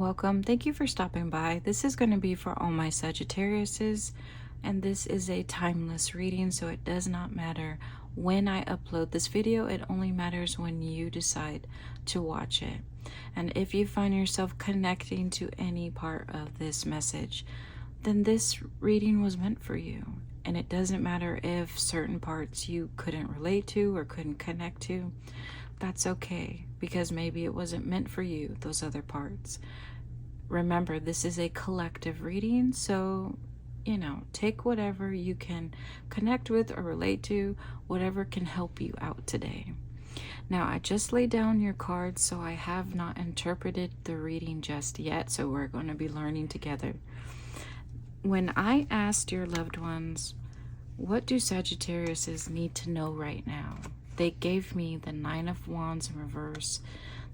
welcome. Thank you for stopping by. This is going to be for all my Sagittariuses, and this is a timeless reading, so it does not matter when I upload this video. It only matters when you decide to watch it. And if you find yourself connecting to any part of this message, then this reading was meant for you. And it doesn't matter if certain parts you couldn't relate to or couldn't connect to. That's okay, because maybe it wasn't meant for you, those other parts. Remember, this is a collective reading, so, take whatever you can connect with or relate to, whatever can help you out today. Now, I just laid down your cards, so I have not interpreted the reading just yet, so we're going to be learning together. When I asked your loved ones, what do Sagittariuses need to know right now? They gave me the 9 of Wands in reverse,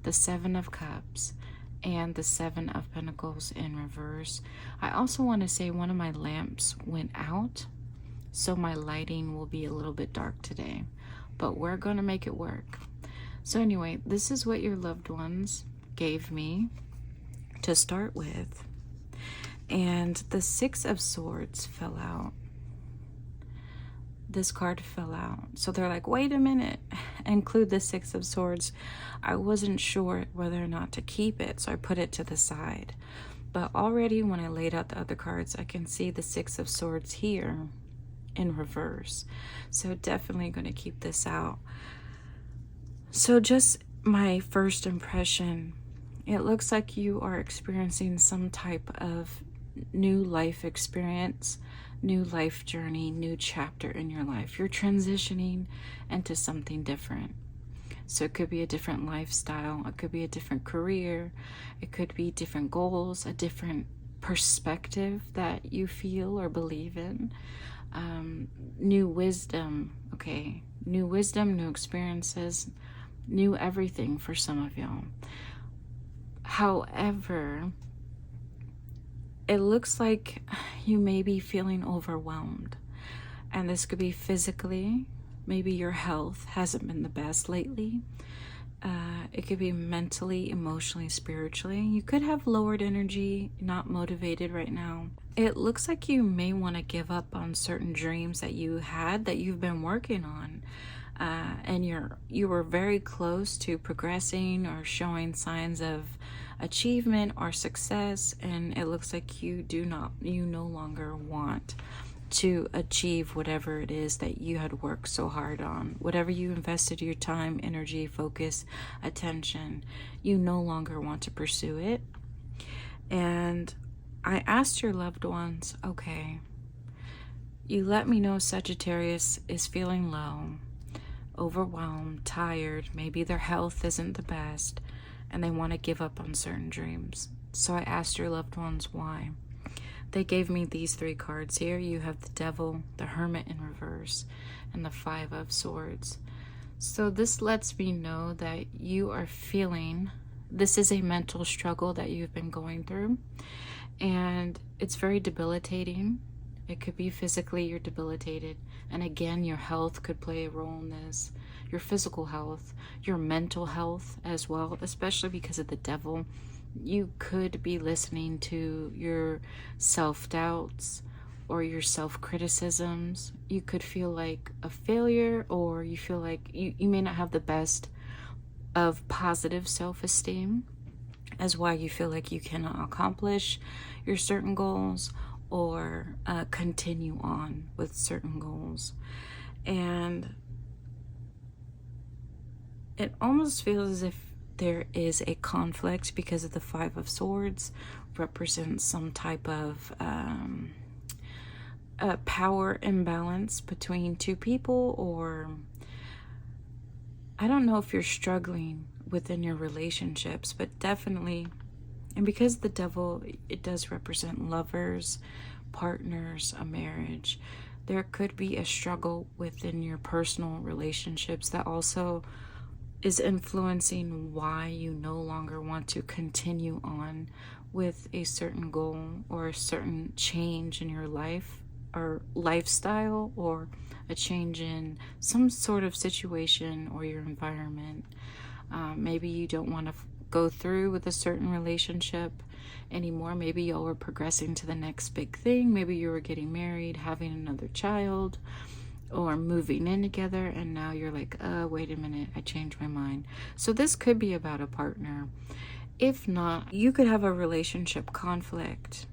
the 7 of Cups, and the 7 of Pentacles in reverse. I also want to say one of my lamps went out, so my lighting will be a little bit dark today, but we're going to make it work. So anyway, this is what your loved ones gave me to start with. And the 6 of Swords fell out. This card fell out. So they're like, wait a minute, include the 6 of Swords. I wasn't sure whether or not to keep it, so I put it to the side. But already when I laid out the other cards, I can see the 6 of Swords here in reverse. So definitely going to keep this out. So just my first impression, it looks like you are experiencing some type of new life experience, new life journey, new chapter in your life. You're transitioning into something different. So it could be a different lifestyle, it could be a different career, it could be different goals, a different perspective that you feel or believe in. New wisdom, okay? New wisdom, new experiences, new everything for some of y'all. However, it looks like you may be feeling overwhelmed, and this could be physically. Maybe your health hasn't been the best lately. It could be mentally, emotionally, spiritually. You could have lowered energy, not motivated right now. It looks like you may want to give up on certain dreams that you had that you've been working on, and you were very close to progressing or showing signs of achievement or success, and it looks like you no longer want to achieve whatever it is that you had worked so hard on. Whatever you invested your time, energy, focus, attention, you no longer want to pursue it. And I asked your loved ones, okay, you let me know Sagittarius is feeling low, overwhelmed, tired, maybe their health isn't the best, and they want to give up on certain dreams. So I asked your loved ones why. They gave me these 3 cards here. You have the Devil, the Hermit in reverse, and the 5 of Swords. So this lets me know that you are feeling, this is a mental struggle that you've been going through, and it's very debilitating. It could be physically you're debilitated, and again, your health could play a role in this. Your physical health, your mental health as well, especially because of the Devil. You could be listening to your self-doubts or your self-criticisms. You could feel like a failure, or you feel like you may not have the best of positive self-esteem, as why you feel like you cannot accomplish your certain goals or continue on with certain goals. And it almost feels as if there is a conflict because of the 5 of Swords represents some type of power imbalance between 2 people, or I don't know if you're struggling within your relationships, but definitely, and because the Devil, it does represent lovers, partners, a marriage, there could be a struggle within your personal relationships that also is influencing why you no longer want to continue on with a certain goal or a certain change in your life or lifestyle, or a change in some sort of situation or your environment. Maybe you don't want to go through with a certain relationship anymore. Maybe y'all were progressing to the next big thing. Maybe you were getting married, having another child, or moving in together, and now you're like, wait a minute, I changed my mind. So this could be about a partner. If not, you could have a relationship conflict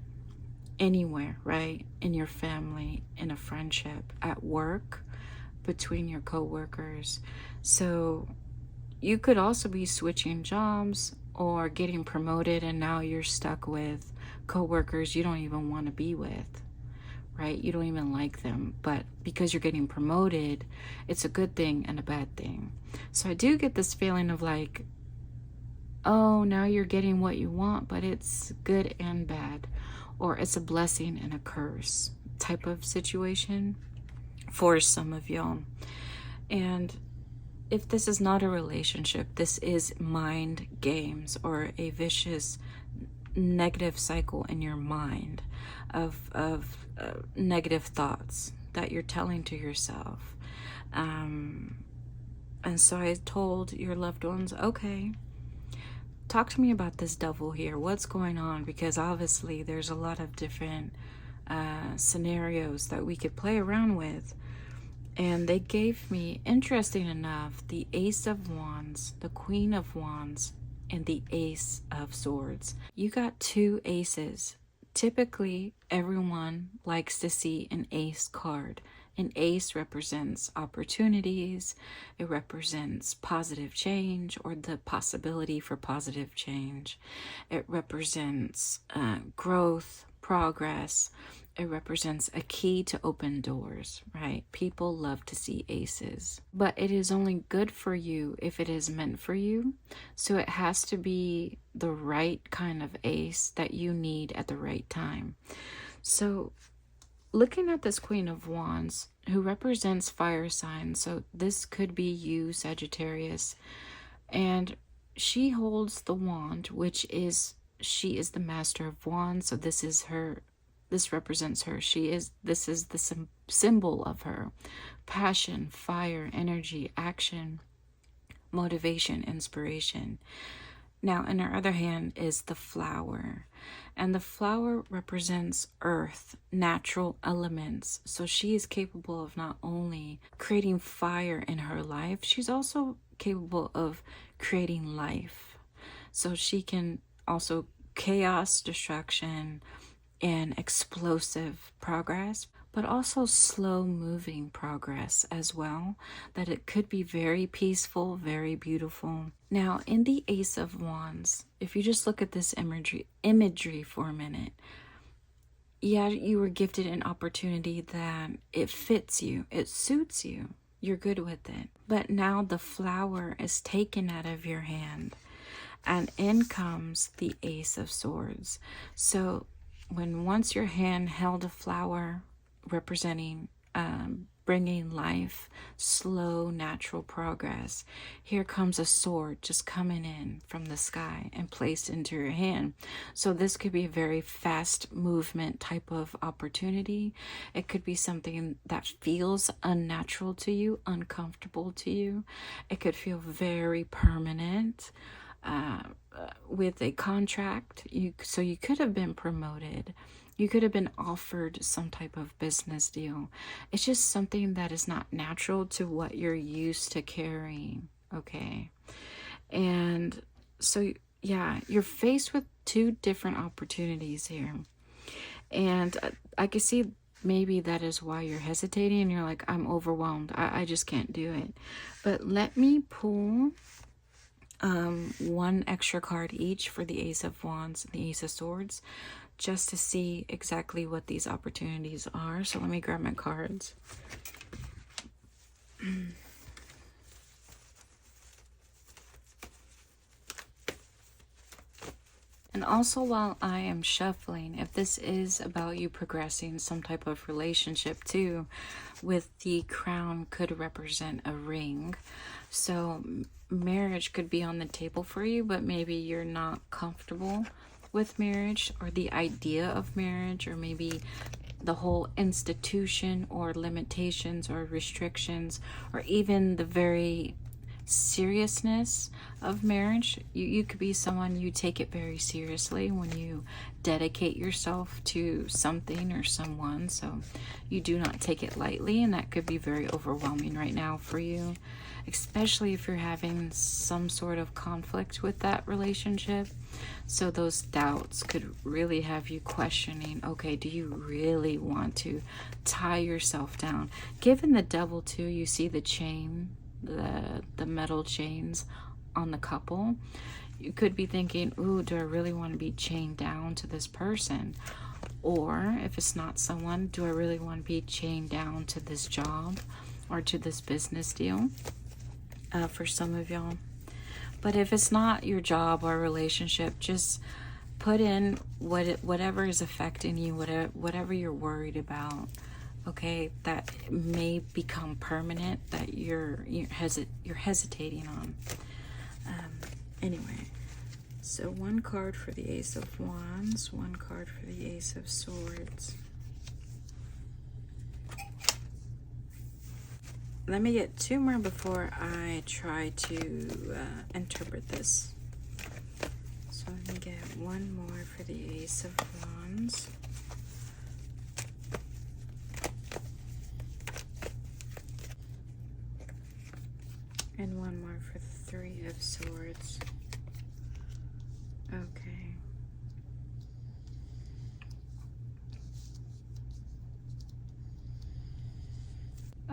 anywhere, right? In your family, in a friendship, at work, between your co-workers. So you could also be switching jobs or getting promoted, and now you're stuck with co-workers you don't even want to be with, right? You don't even like them, but because you're getting promoted, it's a good thing and a bad thing. So I do get this feeling of like, oh, now you're getting what you want, but it's good and bad, or it's a blessing and a curse type of situation for some of y'all. And if this is not a relationship, this is mind games or a vicious negative cycle in your mind of negative thoughts that you're telling to yourself. And so I told your loved ones, okay, talk to me about this devil here. What's going on? Because obviously there's a lot of different scenarios that we could play around with. And they gave me, interesting enough, the Ace of Wands, the Queen of Wands, and the Ace of Swords. You got two aces. Typically, everyone likes to see an ace card. An ace represents opportunities. It represents positive change or the possibility for positive change. It represents growth, progress. It represents a key to open doors, right? People love to see aces, but it is only good for you if it is meant for you. So it has to be the right kind of ace that you need at the right time. So looking at this Queen of Wands, who represents fire signs, so this could be you, Sagittarius, and she holds the wand, which is, she is the Master of Wands, so this is her. This represents her. This is the symbol of her. Passion, fire, energy, action, motivation, inspiration. Now, in her other hand is the flower. And the flower represents earth, natural elements. So she is capable of not only creating fire in her life, she's also capable of creating life. So she can also chaos, destruction, and explosive progress, but also slow moving progress as well, that it could be very peaceful, very beautiful. Now in the Ace of Wands, if you just look at this imagery for a minute, yeah, you were gifted an opportunity that it fits you, it suits you, you're good with it, but now the flower is taken out of your hand and in comes the Ace of Swords. So when once your hand held a flower representing bringing life, slow, natural progress, here comes a sword just coming in from the sky and placed into your hand. So this could be a very fast movement type of opportunity. It could be something that feels unnatural to you, uncomfortable to you. It could feel very permanent. With a contract, so you could have been promoted, you could have been offered some type of business deal. It's just something that is not natural to what you're used to carrying, okay? And so yeah, you're faced with two different opportunities here, and I can see maybe that is why you're hesitating and you're like, I'm overwhelmed, I just can't do it. But let me pull one extra card each for the Ace of Wands and the Ace of Swords, just to see exactly what these opportunities are. So let me grab my cards. And also, while I am shuffling, if this is about you progressing some type of relationship too, with the crown could represent a ring. So marriage could be on the table for you, but maybe you're not comfortable with marriage or the idea of marriage, or maybe the whole institution or limitations or restrictions, or even the very seriousness of marriage. You could be someone, you take it very seriously when you dedicate yourself to something or someone. So you do not take it lightly, and that could be very overwhelming right now for you, especially if you're having some sort of conflict with that relationship. So those doubts could really have you questioning, okay, do you really want to tie yourself down? Given the Devil too, you see the chain, the metal chains on the couple. You could be thinking, ooh, do I really want to be chained down to this person? Or if it's not someone, do I really want to be chained down to this job or to this business deal? For some of y'all. But if it's not your job or relationship, just put in whatever is affecting you, whatever you're worried about, okay, that may become permanent, that you're hesitating on. Anyway, so one card for the Ace of Wands, one card for the Ace of Swords. Let me get two more before I try to interpret this. So let me get one more for the Ace of Wands. And one more for the Three of Swords. Okay.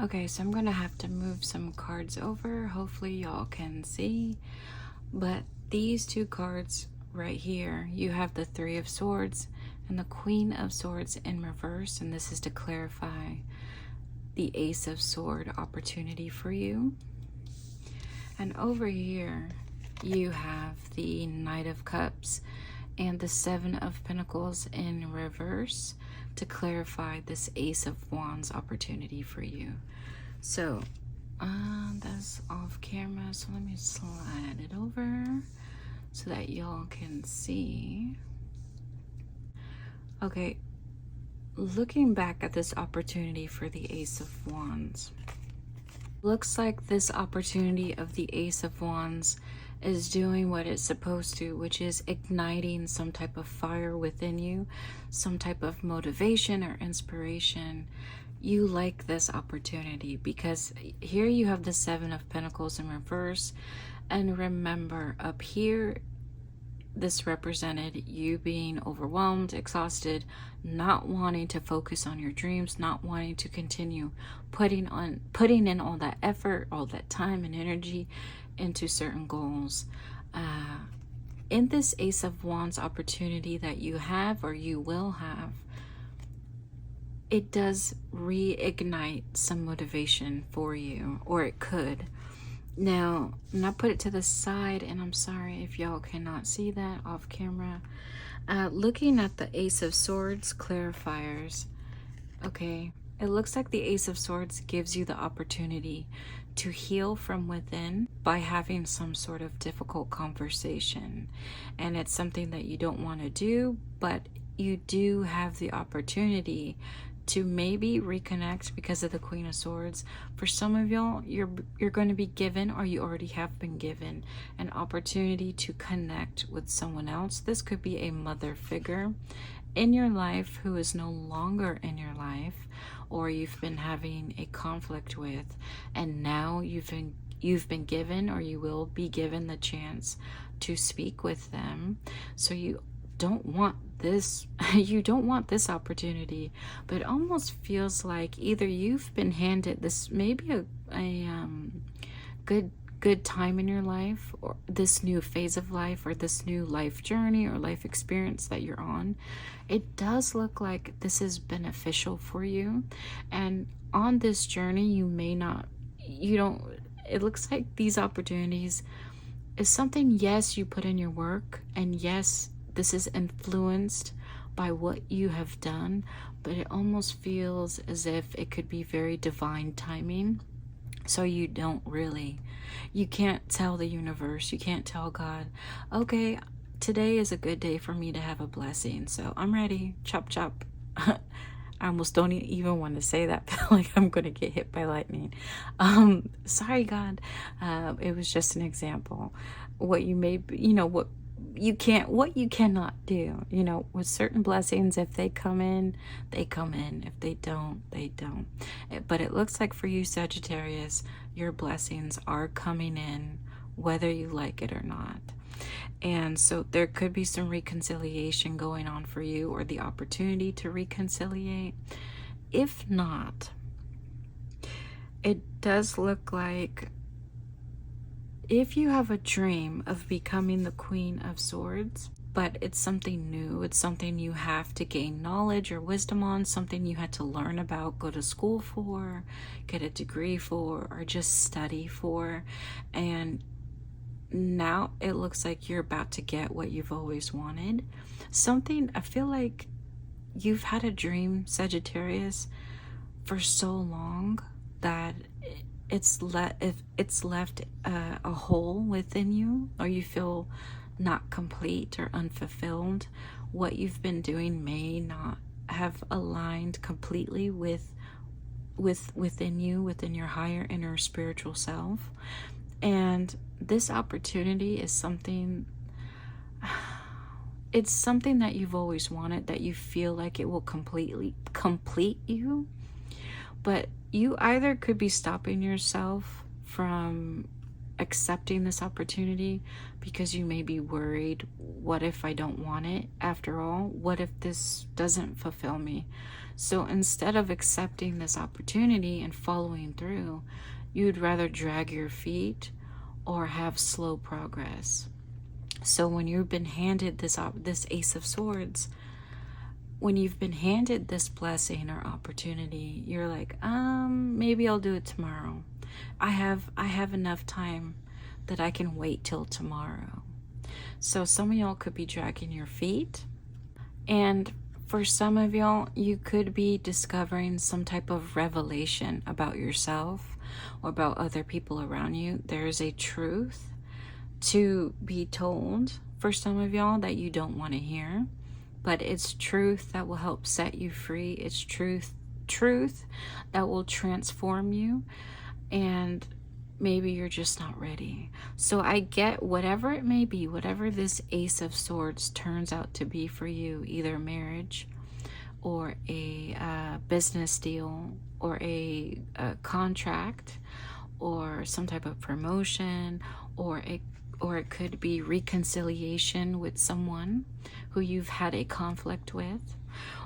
Okay, so I'm going to have to move some cards over. Hopefully y'all can see. But these two cards right here, you have the Three of Swords and the Queen of Swords in reverse. And this is to clarify the Ace of Sword opportunity for you. And over here, you have the Knight of Cups and the Seven of Pentacles in reverse to clarify this Ace of Wands opportunity for you. So that's off camera, so let me slide it over so that y'all can see. Okay, looking back at this opportunity for the Ace of Wands, looks like this opportunity of the Ace of Wands is doing what it's supposed to, which is igniting some type of fire within you, some type of motivation or inspiration. You like this opportunity because here you have the Seven of Pentacles in reverse. And remember, up here, this represented you being overwhelmed, exhausted, not wanting to focus on your dreams, not wanting to continue putting in all that effort, all that time and energy into certain goals. In this Ace of Wands opportunity that you have or you will have, it does reignite some motivation for you, or it could. Now, and I put it to the side, and I'm sorry if y'all cannot see that off camera. Looking at the Ace of Swords clarifiers, okay, it looks like the Ace of Swords gives you the opportunity to heal from within by having some sort of difficult conversation. And it's something that you don't want to do, but you do have the opportunity to maybe reconnect because of the Queen of Swords. For some of y'all, you're going to be given, or you already have been given, an opportunity to connect with someone else. This could be a mother figure in your life who is no longer in your life, or you've been having a conflict with, and now you've been given, or you will be given, the chance to speak with them. So you don't want this opportunity, but it almost feels like either you've been handed this, maybe a good time in your life, or this new phase of life, or this new life journey or life experience that you're on. It does look like this is beneficial for you, and on this journey it looks like these opportunities is something, yes, you put in your work, and yes, this is influenced by what you have done, but it almost feels as if it could be very divine timing. So you can't tell the universe, you can't tell God, okay, today is a good day for me to have a blessing, so I'm ready, chop chop. I almost don't even want to say that. I feel like I'm going to get hit by lightning. Sorry, God. It was just an example. What you may, what you cannot do, with certain blessings. If they come in, they come in. If they don't, they don't. But it looks like for you, Sagittarius, your blessings are coming in, whether you like it or not. And so there could be some reconciliation going on for you, or the opportunity to reconciliate. If not, it does look like if you have a dream of becoming the Queen of Swords, but it's something new, it's something you have to gain knowledge or wisdom on, something you had to learn about, go to school for, get a degree for, or just study for, and now it looks like you're about to get what you've always wanted. Something, I feel like you've had a dream, Sagittarius, for so long that it's left a hole within you, or you feel not complete or unfulfilled. What you've been doing may not have aligned completely within you, within your higher inner spiritual self. And this opportunity is something, it's something that you've always wanted, that you feel like it will completely complete you. But you either could be stopping yourself from accepting this opportunity because you may be worried, what if I don't want it after all? What if this doesn't fulfill me? So instead of accepting this opportunity and following through, you'd rather drag your feet or have slow progress. So when you've been handed this Ace of Swords, when you've been handed this blessing or opportunity, you're like, maybe I'll do it tomorrow. I have enough time that I can wait till tomorrow. So some of y'all could be dragging your feet, and for some of y'all, you could be discovering some type of revelation about yourself or about other people around you. There is a truth to be told for some of y'all that you don't want to hear, but it's truth that will help set you free. It's truth that will transform you, and maybe you're just not ready. So I get whatever it may be, whatever this Ace of Swords turns out to be for you, either marriage or a business deal or a contract or some type of promotion, or it could be reconciliation with someone who you've had a conflict with,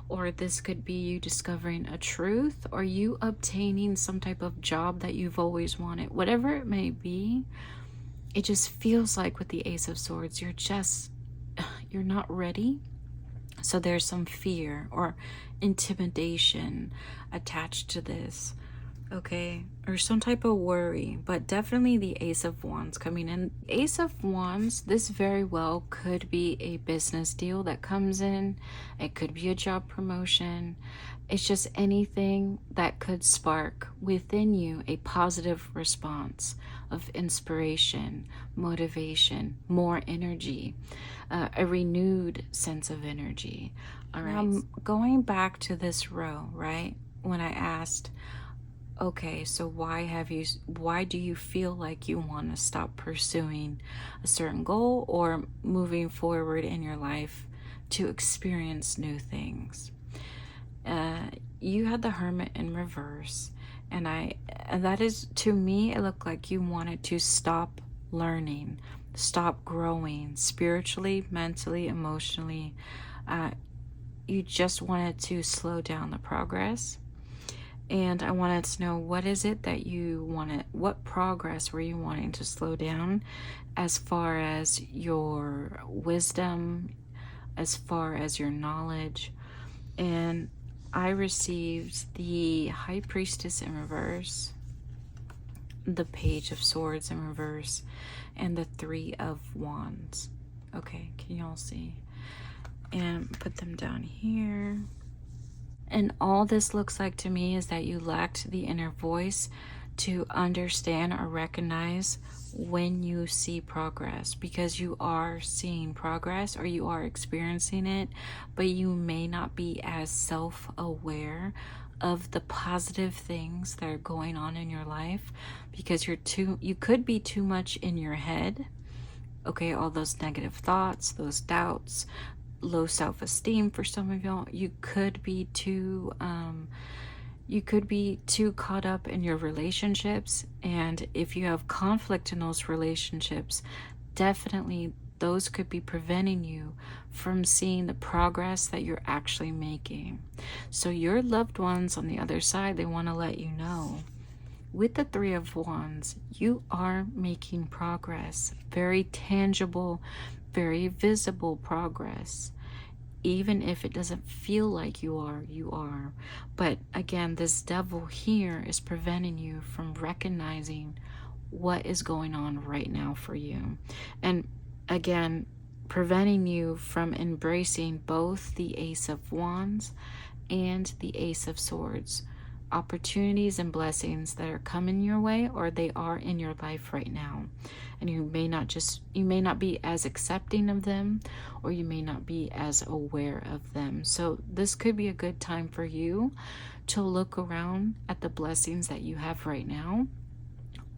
or this could be you discovering a truth, or you obtaining some type of job that you've always wanted. Whatever it may be, it just feels like with the Ace of Swords, you're not ready. So there's some fear or intimidation attached to this, okay, or some type of worry. But definitely the Ace of Wands coming in. Ace of Wands, this very well could be a business deal that comes in. It could be a job promotion. It's just anything that could spark within you a positive response of inspiration, motivation, more energy, a renewed sense of energy. All right. Going back to this row, right? When I asked, okay, so why do you feel like you want to stop pursuing a certain goal or moving forward in your life to experience new things? You had the Hermit in reverse, and that is, to me, it looked like you wanted to stop learning, stop growing spiritually, mentally, emotionally. You just wanted to slow down the progress. And I wanted to know, what is it that you wanted? What progress were you wanting to slow down, as far as your wisdom, as far as your knowledge? And I received the High Priestess in reverse, the Page of Swords in reverse, and the Three of Wands. Okay, can y'all see? And put them down here. And all this looks like to me is that you lacked the inner voice to understand or recognize when you see progress, because you are seeing progress or you are experiencing it, but you may not be as self-aware of the positive things that are going on in your life, because you could be too much in your head. Okay, all those negative thoughts, those doubts, low self-esteem for some of y'all. You could be too caught up in your relationships, and if you have conflict in those relationships, definitely those could be preventing you from seeing the progress that you're actually making. So your loved ones on the other side, they want to let you know, with the Three of Wands, you are making progress, very tangible, very visible progress. Even if it doesn't feel like you are, you are. But again, this devil here is preventing you from recognizing what is going on right now for you. And again, preventing you from embracing both the Ace of Wands and the Ace of Swords. Opportunities and blessings that are coming your way, or they are in your life right now, and you may not be as accepting of them, or you may not be as aware of them. So this could be a good time for you to look around at the blessings that you have right now,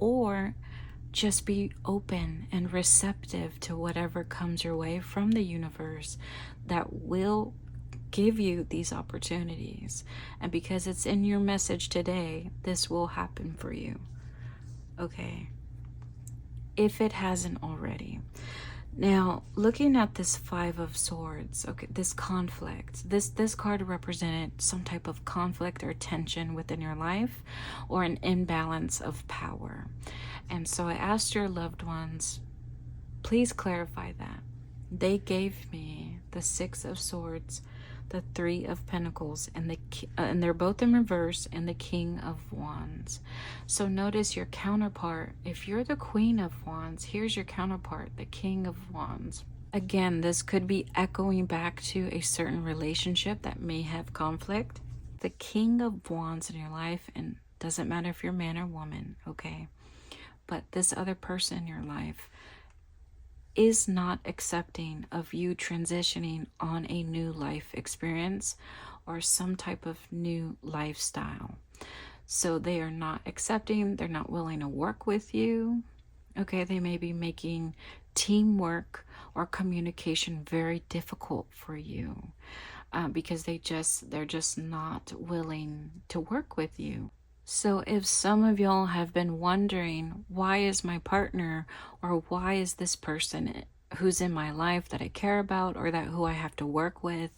or just be open and receptive to whatever comes your way from the universe that will give you these opportunities. And because it's in your message today, this will happen for you. Okay, if it hasn't already. Now, looking at this Five of Swords, okay, this conflict, this card represented some type of conflict or tension within your life, or an imbalance of power. And so I asked your loved ones, please clarify that. They gave me the Six of Swords, the Three of Pentacles, and they're both in reverse, and the King of Wands. So notice your counterpart. If you're the Queen of Wands, here's your counterpart, the King of Wands. Again, this could be echoing back to a certain relationship that may have conflict. The King of Wands in your life, and doesn't matter if you're man or woman, okay? But this other person in your life is not accepting of you transitioning on a new life experience or some type of new lifestyle. So they are not accepting, they're not willing to work with you. Okay, they may be making teamwork or communication very difficult for you, because they're just not willing to work with you. So if some of y'all have been wondering, why is my partner, or why is this person who's in my life that I care about, or that who I have to work with,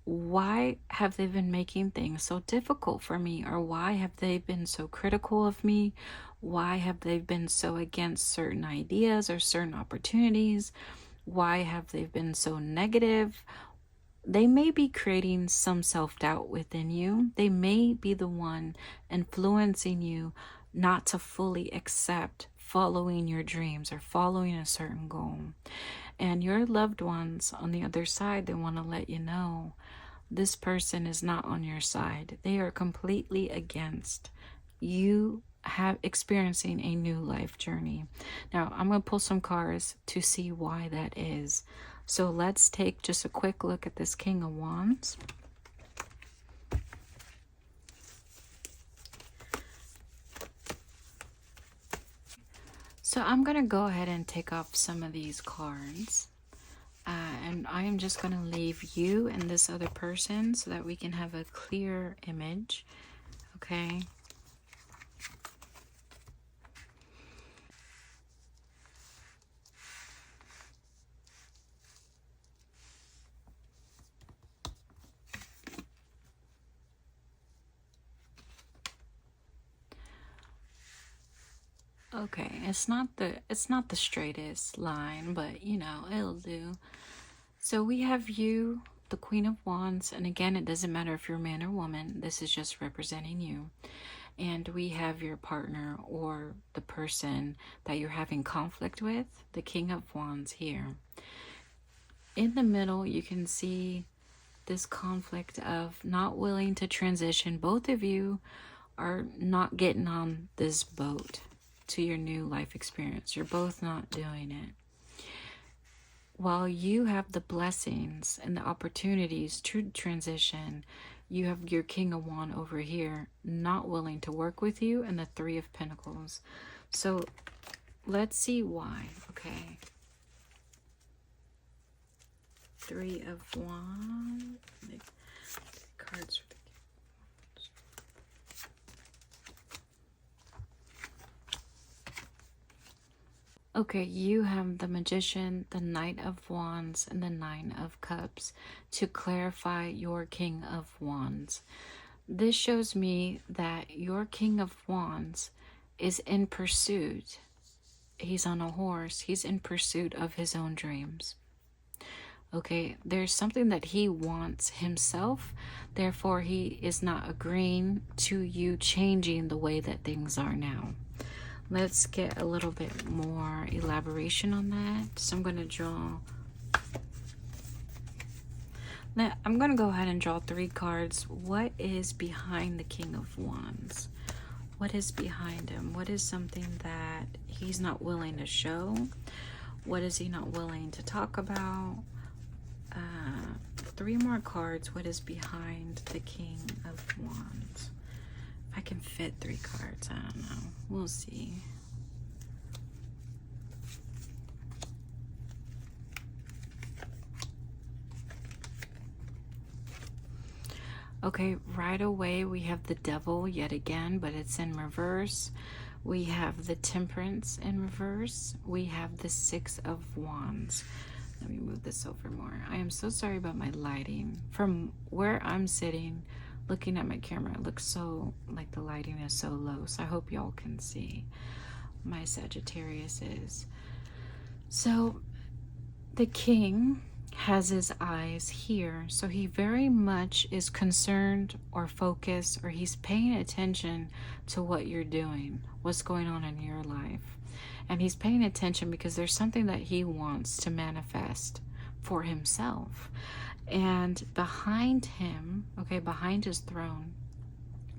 why have they been making things so difficult for me? Or why have they been so critical of me? Why have they been so against certain ideas or certain opportunities? Why have they been so negative? They may be creating some self-doubt within you. They may be the one influencing you not to fully accept following your dreams or following a certain goal. And your loved ones on the other side, they want to let you know this person is not on your side. They are completely against you experiencing a new life journey. Now, I'm going to pull some cards to see why that is. So let's take just a quick look at this King of Wands. So I'm going to go ahead and take off some of these cards. And I am just going to leave you and this other person so that we can have a clear image. Okay. Okay, it's not the straightest line, but you know, it'll do. So we have you, the Queen of Wands, and again, it doesn't matter if you're a man or woman, this is just representing you. And we have your partner or the person that you're having conflict with, the King of Wands here. In the middle, you can see this conflict of not willing to transition. Both of you are not getting on this boat to your new life experience. You're both not doing it. While you have the blessings and the opportunities to transition, you have your King of Wands over here not willing to work with you, and the Three of Pentacles. So let's see why. Okay. Three of Wands. Cards for the Okay, you have the Magician, the Knight of Wands, and the Nine of Cups to clarify your King of Wands. This shows me that your King of Wands is in pursuit. He's on a horse. He's in pursuit of his own dreams. Okay, there's something that he wants himself. Therefore, he is not agreeing to you changing the way that things are now. Let's get a little bit more elaboration on that. So I'm going to draw. Now, I'm going to go ahead and draw 3 cards. What is behind the King of Wands? What is behind him? What is something that he's not willing to show? What is he not willing to talk about? 3 more cards. What is behind the King of Wands? If I can fit 3 cards, I don't know. We'll see. Okay, right away we have the Devil yet again, but it's in reverse. We have the Temperance in reverse. We have the Six of Wands. Let me move this over more. I am so sorry about my lighting. From where I'm sitting, looking at my camera, it looks so like the lighting is so low. So I hope y'all can see my Sagittarius is. So the King has his eyes here. So he very much is concerned or focused, or he's paying attention to what you're doing, what's going on in your life. And he's paying attention because there's something that he wants to manifest for himself. And behind him, okay, behind his throne,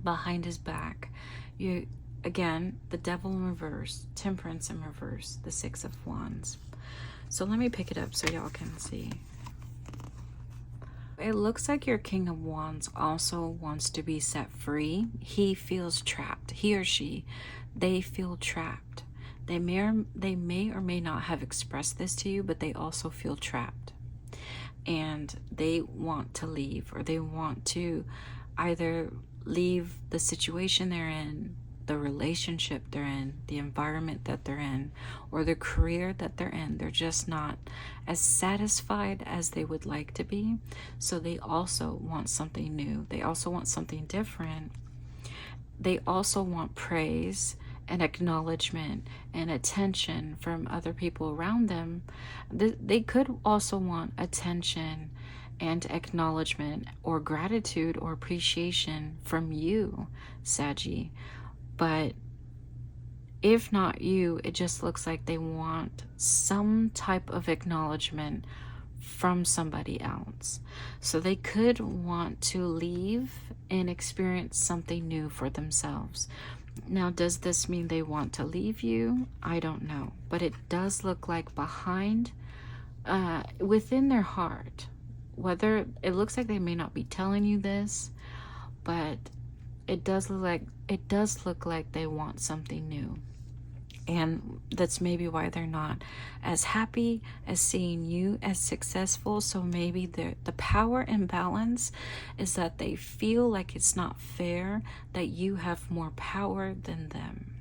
behind his back, you again, the Devil in reverse, Temperance in reverse, the Six of Wands. So let me pick it up so y'all can see. It looks like your King of Wands also wants to be set free. He feels trapped. He or she, they feel trapped. They may or may not have expressed this to you, but they also feel trapped. And they want to leave, or they want to either leave the situation they're in, the relationship they're in, the environment that they're in, or the career that they're in. They're just not as satisfied as they would like to be. So they also want something new. They also want something different. They also want praise and acknowledgement and attention from other people around them. They could also want attention and acknowledgement or gratitude or appreciation from you, Saggy. But if not you, it just looks like they want some type of acknowledgement from somebody else. So they could want to leave and experience something new for themselves. Now, does this mean they want to leave you? I don't know. But it does look like behind, within their heart, whether it looks like they may not be telling you this, but it does look like they want something new. And that's maybe why they're not as happy as seeing you as successful. So maybe the power imbalance is that they feel like it's not fair that you have more power than them.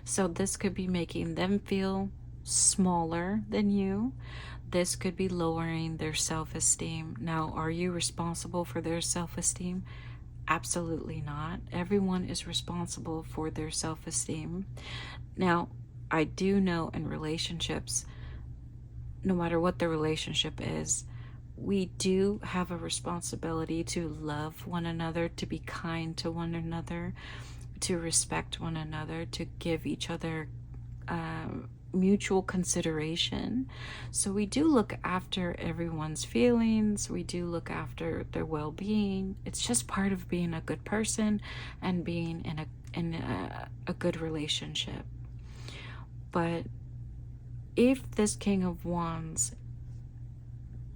So this could be making them feel smaller than you. This could be lowering their self-esteem. Now, are you responsible for their self-esteem? Absolutely not. Everyone is responsible for their self-esteem. Now, I do know in relationships, no matter what the relationship is, we do have a responsibility to love one another, to be kind to one another, to respect one another, to give each other mutual consideration. So we do look after everyone's feelings. We do look after their well-being. It's just part of being a good person and being in a good relationship. But if this King of Wands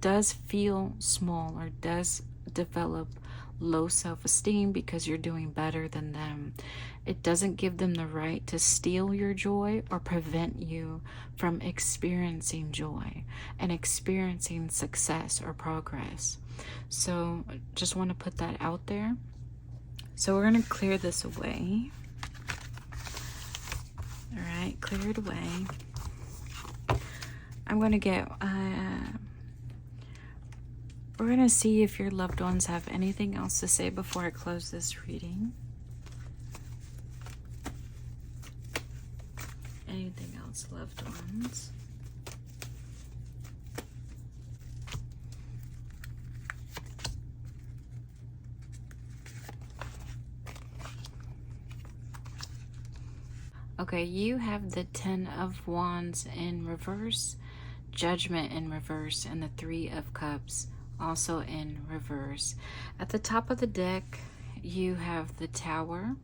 does feel small or does develop low self-esteem because you're doing better than them, it doesn't give them the right to steal your joy or prevent you from experiencing joy and experiencing success or progress. So just want to put that out there. So we're going to clear this away. All right, clear it away. I'm going to get we're going to see if your loved ones have anything else to say before I close this reading. Anything else, loved ones? Okay, you have the 10 of Wands in reverse, Judgment in reverse, and the 3 of Cups also in reverse. At the top of the deck, you have the Tower.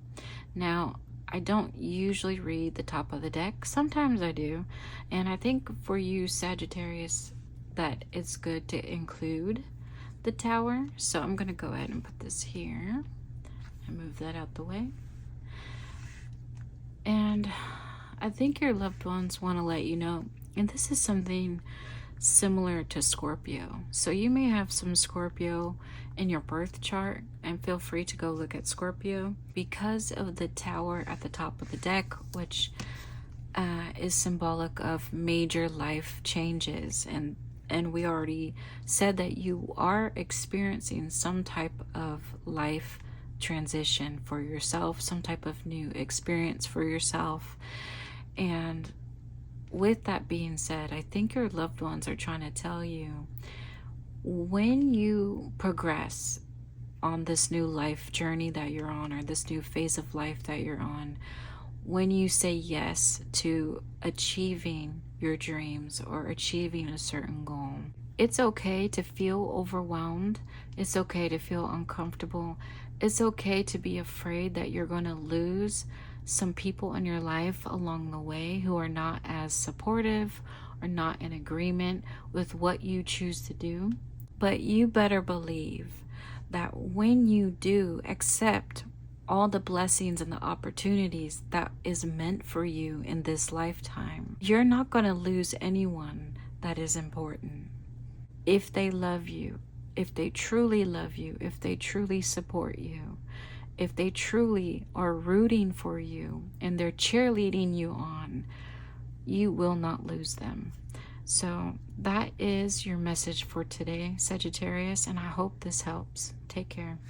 Now, I don't usually read the top of the deck. Sometimes I do. And I think for you, Sagittarius, that it's good to include the Tower. So I'm going to go ahead and put this here and move that out the way. And I think your loved ones want to let you know, and this is something similar to Scorpio. So you may have some Scorpio in your birth chart, and feel free to go look at Scorpio. Because of the Tower at the top of the deck, which is symbolic of major life changes, and we already said that you are experiencing some type of life transition for yourself, some type of new experience for yourself. And with that being said, I think your loved ones are trying to tell you, when you progress on this new life journey that you're on, or this new phase of life that you're on, when you say yes to achieving your dreams or achieving a certain goal, it's okay to feel overwhelmed. It's okay to feel uncomfortable. It's okay to be afraid that you're going to lose some people in your life along the way who are not as supportive or not in agreement with what you choose to do. But you better believe that when you do accept all the blessings and the opportunities that is meant for you in this lifetime, you're not going to lose anyone that is important. If they love you, if they truly love you, if they truly support you, if they truly are rooting for you and they're cheerleading you on, you will not lose them. So that is your message for today, Sagittarius, and I hope this helps. Take care.